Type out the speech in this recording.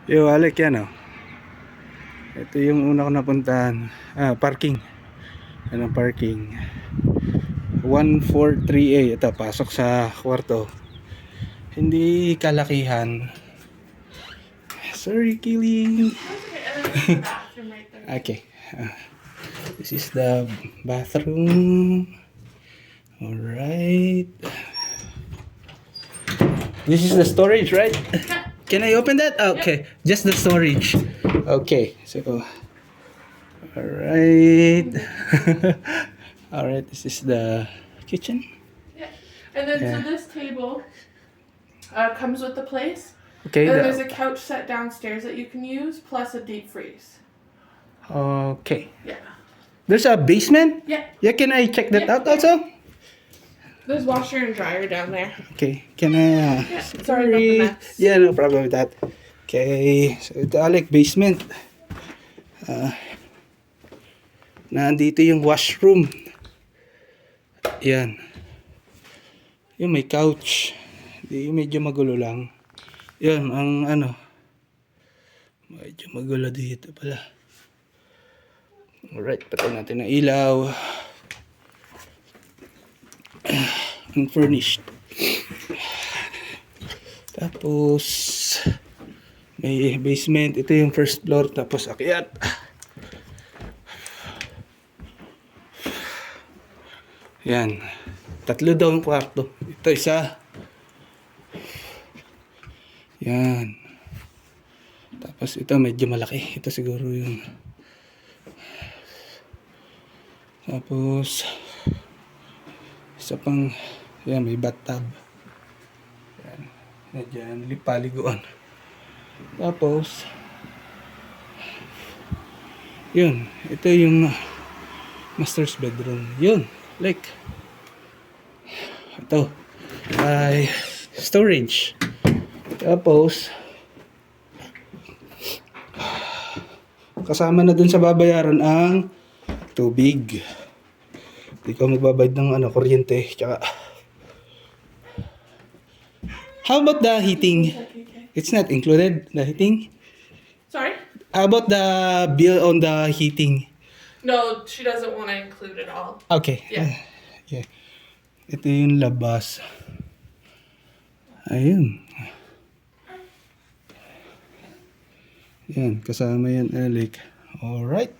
Yo, Alec, yan, oh. Ito yung una ko napuntahan. Parking. Yan ang parking. 143A. Ito, pasok sa kwarto. Hindi kalakihan. Sorry, killing. Okay. This is the bathroom. Alright. This is the storage, right? Can I open that? Okay, just the storage. Okay, so alright. Alright, this is the kitchen. Yeah. And then so this table comes with the place. Okay, And then there's a couch set downstairs that you can use, plus a deep freeze. okay. Yeah. There's a basement? Yeah. Yeah, can I check that Yeah. out also? There's washer and dryer down there. Okay, can I... Yeah. Sorry about the mess. Yeah, no problem with that. Okay, so ito Alec, basement. Nandito yung washroom. Yan. Yung may couch. Yung medyo magulo lang. Yan, ang ano. Medyo magulo dito pala. Alright, patay natin ang ilaw. Unfurnished. Tapos may basement. Ito yung first floor. Tapos akyat. Yan. Tatlo daw ang kwarto. Ito isa. Yan. Tapos ito medyo malaki. Ito siguro yung... Tapos isa pang... Yan, may bathtub. Yan. Yan, paliguan. Tapos yun. Ito yung master's bedroom. Yun. Like ito ay storage. Tapos kasama na dun sa babayaran ang tubig. Hindi ka magbabayad ng ano, kuryente. Tsaka how about the heating? It's not included, the heating? Sorry? How about the bill on the heating? No, she doesn't want to include it all. Okay. Yeah. Yeah. Ito yung labas. Ayun. Yan, kasama yan, Alec. Alright.